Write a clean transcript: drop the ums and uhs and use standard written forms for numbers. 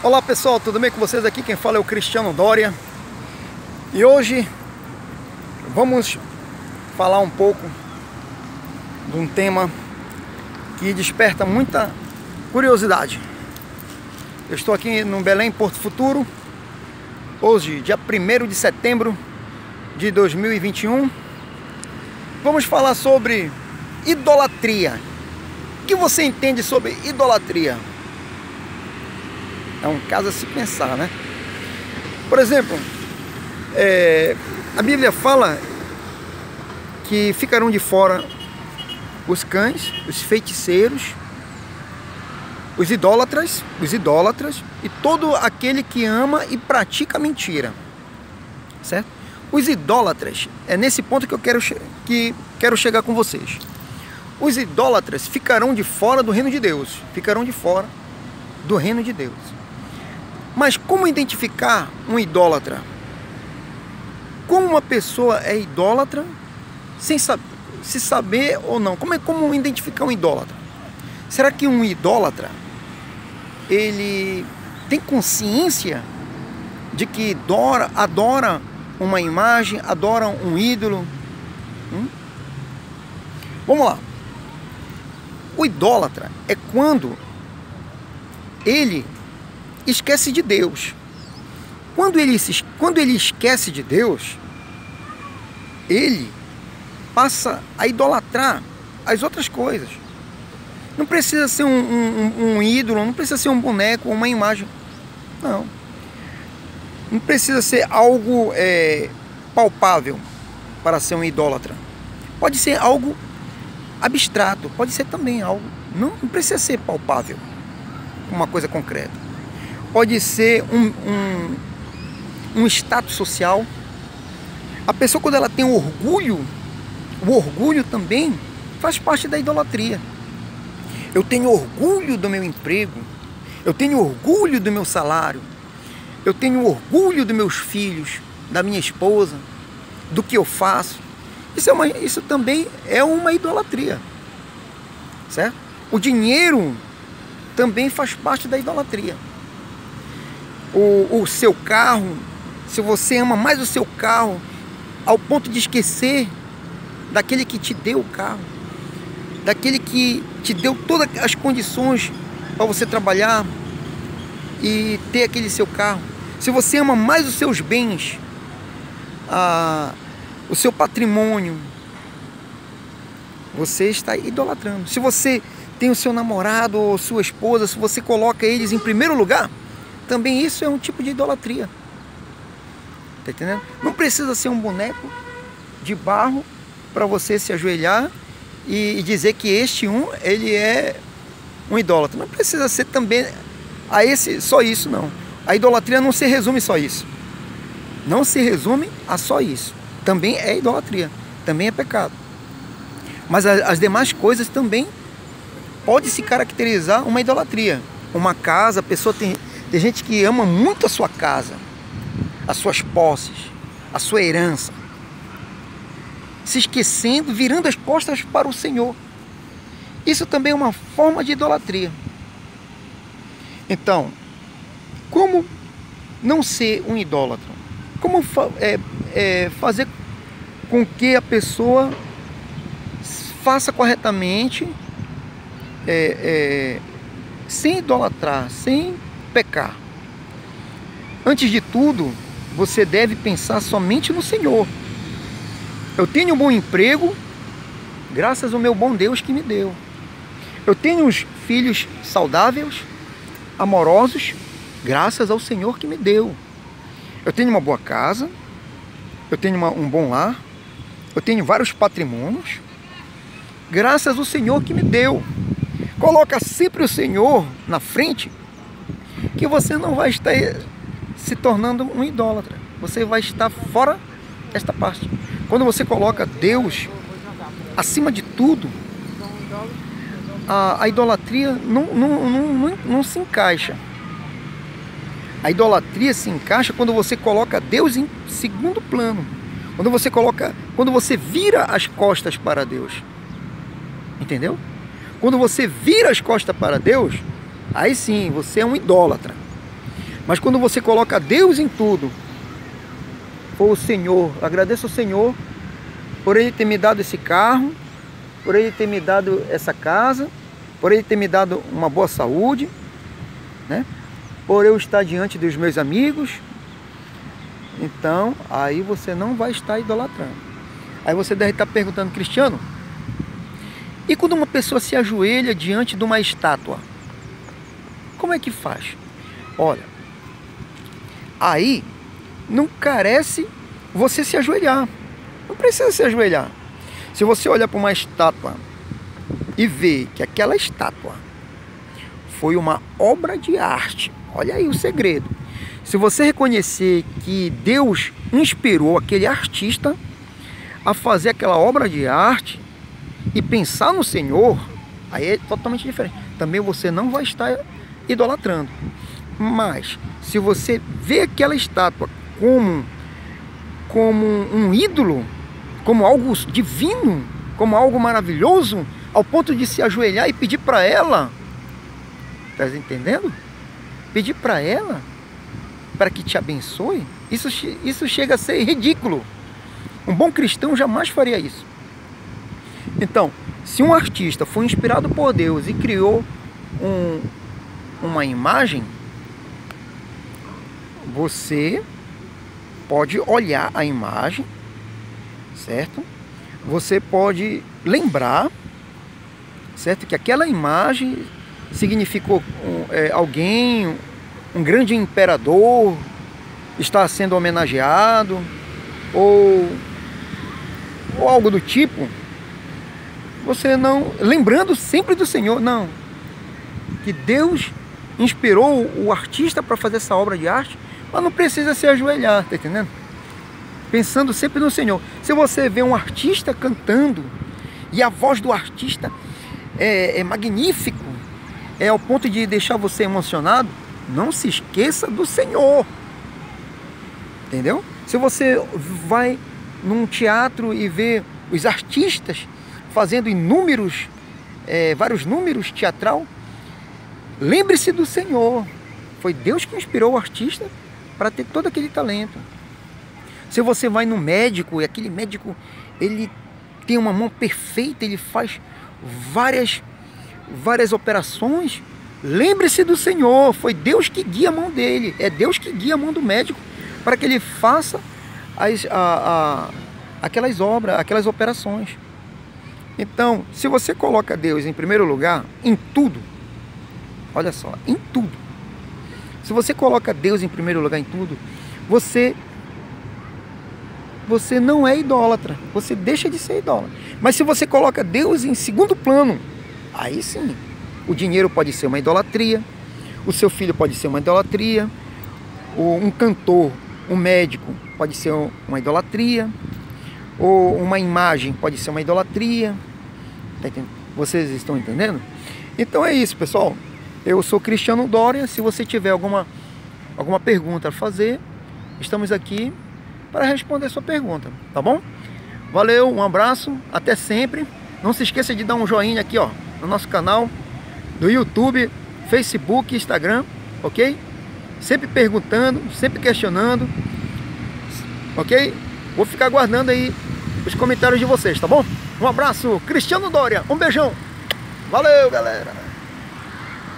Olá pessoal, tudo bem com vocês? Aqui quem fala é o Cristiano Doria. E hoje vamos falar um pouco de um tema que desperta muita curiosidade. Eu estou aqui no Belém, Porto Futuro, hoje, dia 1º de setembro de 2021. Vamos falar sobre idolatria. O que você entende sobre idolatria? É um caso a se pensar, né? Por exemplo, a Bíblia fala que ficarão de fora os cães, os feiticeiros, os idólatras e todo aquele que ama e pratica mentira, certo? Os idólatras, é nesse ponto que eu quero chegar com vocês. Os idólatras ficarão de fora do reino de Deus, ficarão de fora do reino de Deus. Mas como identificar um idólatra? Como uma pessoa é idólatra sem se saber ou não? Como identificar um idólatra? Será que um idólatra ele tem consciência de que adora uma imagem, adora um ídolo? Vamos lá. O idólatra é quando ele esquece de Deus. Quando ele esquece de Deus, ele passa a idolatrar as outras coisas. Não precisa ser um ídolo, não precisa ser um boneco ou uma imagem. Não. Não precisa ser algo palpável para ser um idólatra. Pode ser algo abstrato, pode ser também algo. Não precisa ser palpável, uma coisa concreta. Pode ser um status social. A pessoa, quando ela tem orgulho, o orgulho também faz parte da idolatria. Eu tenho orgulho do meu emprego, eu tenho orgulho do meu salário, eu tenho orgulho dos meus filhos, da minha esposa, do que eu faço. Isso também é uma idolatria, certo? O dinheiro também faz parte da idolatria. O seu carro, se você ama mais o seu carro ao ponto de esquecer daquele que te deu o carro, daquele que te deu todas as condições para você trabalhar e ter aquele seu carro. Se você ama mais os seus bens, o seu patrimônio, você está idolatrando. Se você tem o seu namorado ou sua esposa, se você coloca eles em primeiro lugar, também isso é um tipo de idolatria. Tá entendendo? Não precisa ser um boneco de barro para você se ajoelhar e dizer que ele é um idólatra. Não precisa ser também só isso, não. A idolatria não se resume só isso. Não se resume a só isso. Também é idolatria, também é pecado. Mas as demais coisas também pode se caracterizar uma idolatria. Uma casa, a pessoa tem gente que ama muito a sua casa, as suas posses, a sua herança, se esquecendo, virando as costas para o Senhor. Isso também é uma forma de idolatria. Então, como não ser um idólatra? Como fazer com que a pessoa faça corretamente, sem idolatrar, sem pecar? Antes de tudo, você deve pensar somente no Senhor. Eu tenho um bom emprego, graças ao meu bom Deus que me deu. Eu tenho uns filhos saudáveis, amorosos, graças ao Senhor que me deu. Eu tenho uma boa casa, eu tenho um bom lar, eu tenho vários patrimônios, graças ao Senhor que me deu. Coloca sempre o Senhor na frente, que você não vai estar se tornando um idólatra. Você vai estar fora desta parte. Quando você coloca Deus acima de tudo, a idolatria não se encaixa. A idolatria se encaixa quando você coloca Deus em segundo plano. Quando você vira as costas para Deus. Entendeu? Quando você vira as costas para Deus, aí sim, você é um idólatra. Mas quando você coloca Deus em tudo, ou o Senhor, agradeço ao Senhor por Ele ter me dado esse carro, por Ele ter me dado essa casa, por Ele ter me dado uma boa saúde, né? Por eu estar diante dos meus amigos. Então, aí você não vai estar idolatrando. Aí você deve estar perguntando, Cristiano, e quando uma pessoa se ajoelha diante de uma estátua, como é que faz? Olha, aí não carece você se ajoelhar. Não precisa se ajoelhar. Se você olhar para uma estátua e ver que aquela estátua foi uma obra de arte, olha aí o segredo. Se você reconhecer que Deus inspirou aquele artista a fazer aquela obra de arte e pensar no Senhor, aí é totalmente diferente. Também você não vai estar idolatrando. Mas se você vê aquela estátua como um ídolo, como algo divino, como algo maravilhoso, ao ponto de se ajoelhar e pedir para ela, está entendendo? Pedir para ela para que te abençoe, isso chega a ser ridículo. Um bom cristão jamais faria isso. Então, se um artista foi inspirado por Deus e criou uma imagem, você pode olhar a imagem, certo? Você pode lembrar, certo? Que aquela imagem significou alguém, um grande imperador está sendo homenageado, ou algo do tipo. Você não, lembrando sempre do Senhor, não, que Deus inspirou o artista para fazer essa obra de arte, mas não precisa se ajoelhar, tá entendendo? Pensando sempre no Senhor. Se você vê um artista cantando e a voz do artista é magnífico, é ao ponto de deixar você emocionado, não se esqueça do Senhor, entendeu? Se você vai num teatro e vê os artistas fazendo vários números teatral, lembre-se do Senhor. Foi Deus que inspirou o artista para ter todo aquele talento. Se você vai no médico e aquele médico ele tem uma mão perfeita, ele faz várias operações, lembre-se do Senhor. Foi Deus que guia a mão dele, é Deus que guia a mão do médico para que ele faça aquelas obras, aquelas operações. Então, se você coloca Deus em primeiro lugar em tudo, olha só, em tudo. Se você coloca Deus em primeiro lugar em tudo, você não é idólatra, você deixa de ser idólatra. Mas se você coloca Deus em segundo plano, aí sim, o dinheiro pode ser uma idolatria, o seu filho pode ser uma idolatria, um cantor, um médico pode ser uma idolatria, ou uma imagem pode ser uma idolatria. Vocês estão entendendo? Então é isso, pessoal. Eu sou Cristiano Doria. Se você tiver alguma pergunta a fazer, estamos aqui para responder a sua pergunta, tá bom? Valeu, um abraço, até sempre. Não se esqueça de dar um joinha aqui, ó, no nosso canal do YouTube, Facebook, Instagram, ok? Sempre perguntando, sempre questionando, ok? Vou ficar aguardando aí os comentários de vocês, tá bom? Um abraço, Cristiano Doria, um beijão. Valeu, galera!